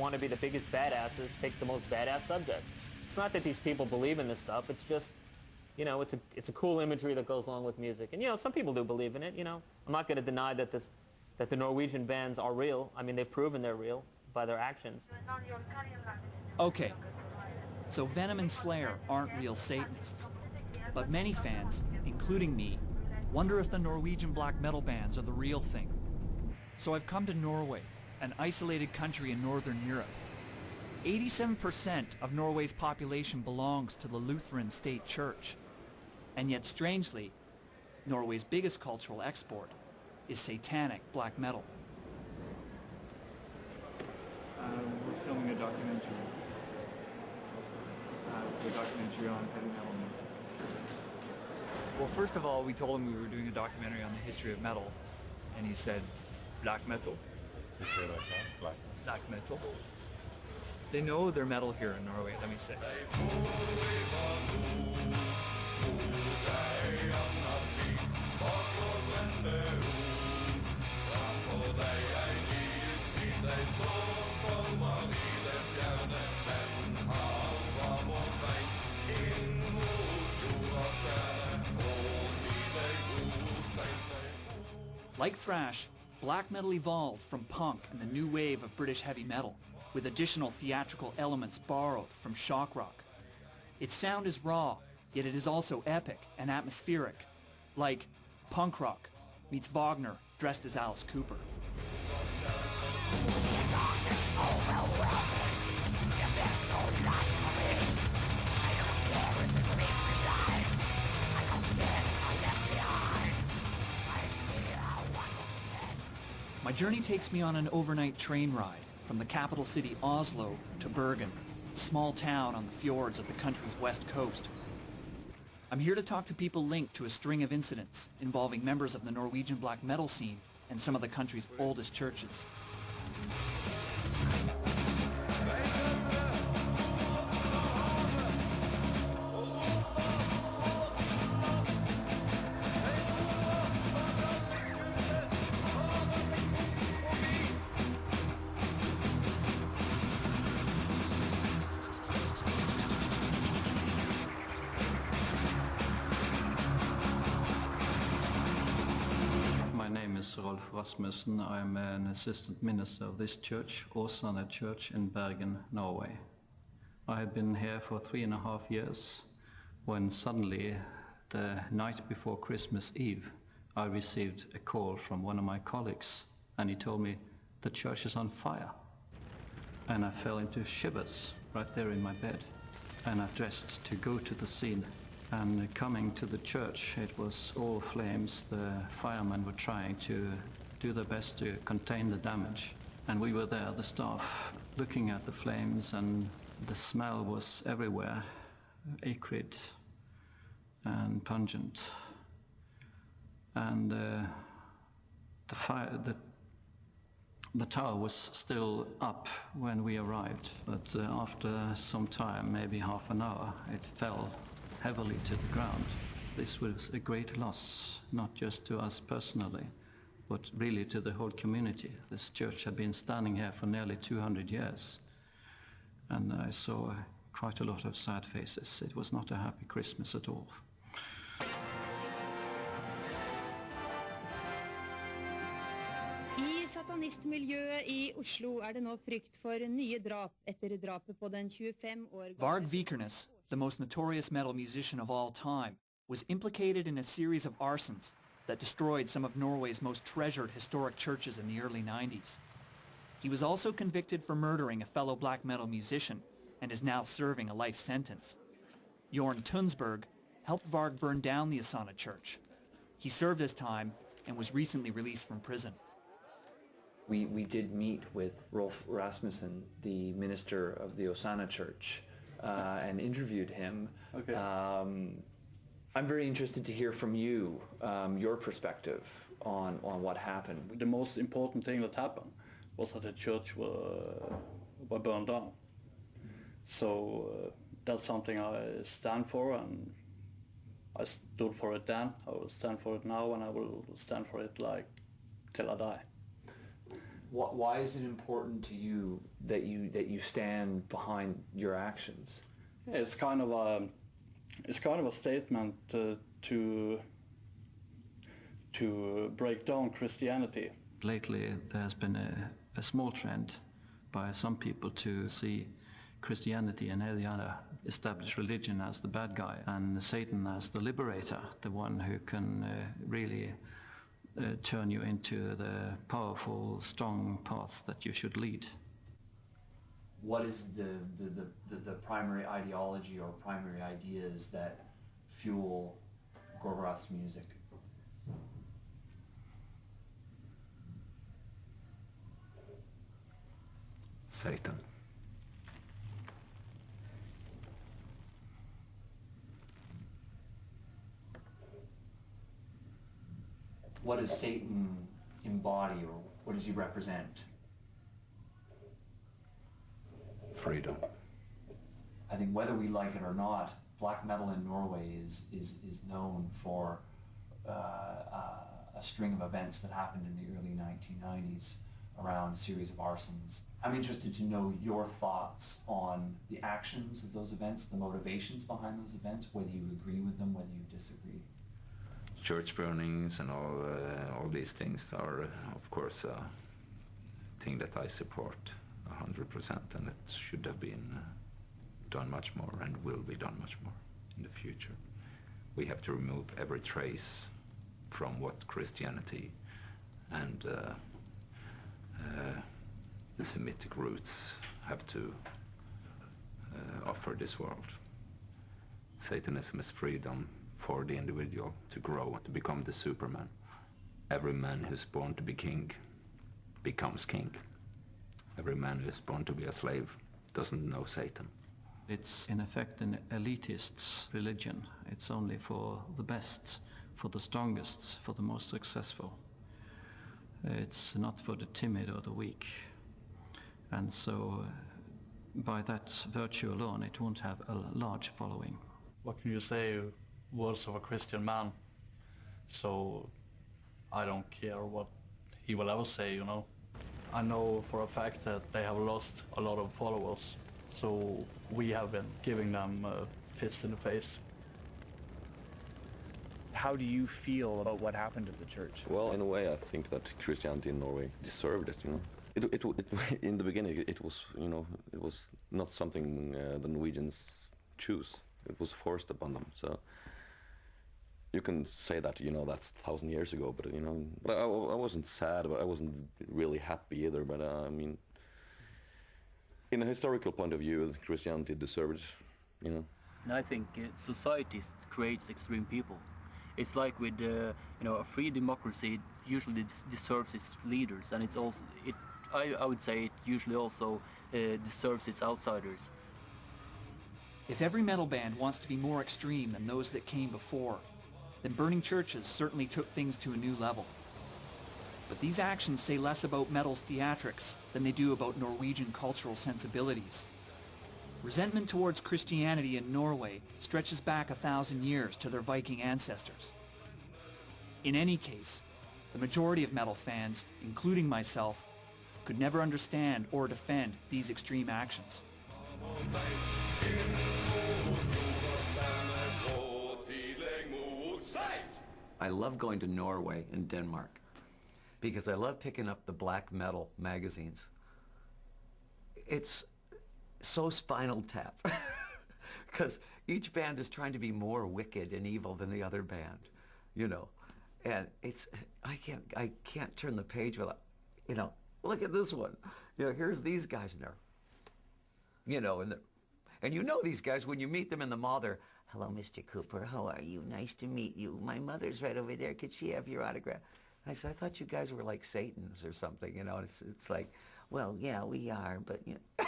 want to be the biggest badasses pick the most badass subjects. It's not that these people believe in this stuff. It's just, you know, it's a cool imagery that goes along with music. And, you know, some people do believe in it, you know. I'm not going to deny that the Norwegian bands are real. I mean, they've proven they're real by their actions. Okay, so Venom and Slayer aren't real Satanists. But many fans, including me, wonder if the Norwegian black metal bands are the real thing. So I've come to Norway, an isolated country in Northern Europe. 87% of Norway's population belongs to the Lutheran State Church. And yet, strangely, Norway's biggest cultural export is satanic black metal. We're filming a documentary. It's a documentary on heavy metal music. Well, first of all, we told him we were doing a documentary on the history of metal, and he said, black metal. Black metal. They know their metal here in Norway, let me say. Like thrash, black metal evolved from punk and the new wave of British heavy metal, with additional theatrical elements borrowed from shock rock. Its sound is raw, yet it is also epic and atmospheric, like punk rock meets Wagner dressed as Alice Cooper. My journey takes me on an overnight train ride from the capital city Oslo to Bergen, a small town on the fjords of the country's west coast. I'm here to talk to people linked to a string of incidents involving members of the Norwegian black metal scene and some of the country's oldest churches. Rasmussen. I'm an assistant minister of this church, Åsane Church in Bergen, Norway. I had been here for 3.5 years when suddenly, the night before Christmas Eve, I received a call from one of my colleagues, and he told me the church is on fire. And I fell into shivers right there in my bed, and I dressed to go to the scene. And coming to the church, it was all flames. The firemen were trying to do their best to contain the damage. And we were there, the staff, looking at the flames, and the smell was everywhere, acrid and pungent. And the tower was still up when we arrived, but after some time, maybe half an hour, it fell heavily to the ground. This was a great loss, not just to us personally, but really to the whole community. This church had been standing here for nearly 200 years, and I saw quite a lot of sad faces. It was not a happy Christmas at all. I satanistmiljøet I Oslo det nå frykt for nye drap etter drapet på den 25 år gamle. Varg Vikernes, the most notorious metal musician of all time, was implicated in a series of arsons that destroyed some of Norway's most treasured historic churches in the early 90s. He was also convicted for murdering a fellow black metal musician and is now serving a life sentence. Jorn Tunsberg helped Varg burn down the Åsane church. He served his time and was recently released from prison. We did meet with Rolf Rasmussen, the minister of the Åsane church, and interviewed him. Okay. I'm very interested to hear from you, your perspective on what happened. The most important thing that happened was that the church were burned down. So that's something I stand for, and I stood for it then, I will stand for it now, and I will stand for it like till I die. Why is it important to you that you stand behind your actions? It's kind of a statement to break down Christianity. Lately, there's been a small trend by some people to see Christianity and any other established religion as the bad guy, and Satan as the liberator, the one who can really turn you into the powerful, strong paths that you should lead. What is the primary ideology or primary ideas that fuel Gorgoroth's music? Satan. What does Satan embody, or what does he represent? Freedom. I think whether we like it or not, black metal in Norway is known for a string of events that happened in the early 1990s around a series of arsons. I'm interested to know your thoughts on the actions of those events, the motivations behind those events, whether you agree with them, whether you disagree. Church burnings and all these things are, of course, a thing that I support 100%, and it should have been done much more and will be done much more in the future. We have to remove every trace from what Christianity and the Semitic roots have to offer this world. Satanism is freedom for the individual to grow and to become the Superman. Every man who's born to be king becomes king. Every man who's born to be a slave doesn't know Satan. It's in effect an elitist's religion. It's only for the best, for the strongest, for the most successful. It's not for the timid or the weak. And so by that virtue alone, it won't have a large following. What can you say, words of a Christian man? So I don't care what he will ever say, you know. I know for a fact that they have lost a lot of followers, so we have been giving them a fist in the face. How do you feel about what happened to the church? Well, in a way, I think that Christianity in Norway deserved it. You know, in the beginning, it was, you know, it was not something the Norwegians choose. It was forced upon them. So you can say that, you know, that's 1,000 years ago, but you know, but I wasn't sad, but I wasn't really happy either. But I mean, in a historical point of view, Christianity deserved it. You know. And I think society creates extreme people. It's like with you know, a free democracy, it usually deserves its leaders, and it's also I would say it usually also deserves its outsiders. If every metal band wants to be more extreme than those that came before, then burning churches certainly took things to a new level. But these actions say less about metal's theatrics than they do about Norwegian cultural sensibilities. Resentment towards Christianity in Norway stretches back 1,000 years to their Viking ancestors. In any case, the majority of metal fans, including myself, could never understand or defend these extreme actions. I love going to Norway and Denmark because I love picking up the black metal magazines. It's so Spinal Tap because each band is trying to be more wicked and evil than the other band, you know, and it's I can't turn the page without, you know, look at this one, you know, here's these guys in there, you know, and you know these guys when you meet them in the mall. They're, hello, Mr. Cooper, how are you? Nice to meet you. My mother's right over there. Could she have your autograph? I said, I thought you guys were like Satans or something, you know. It's like, well, yeah, we are, but you know.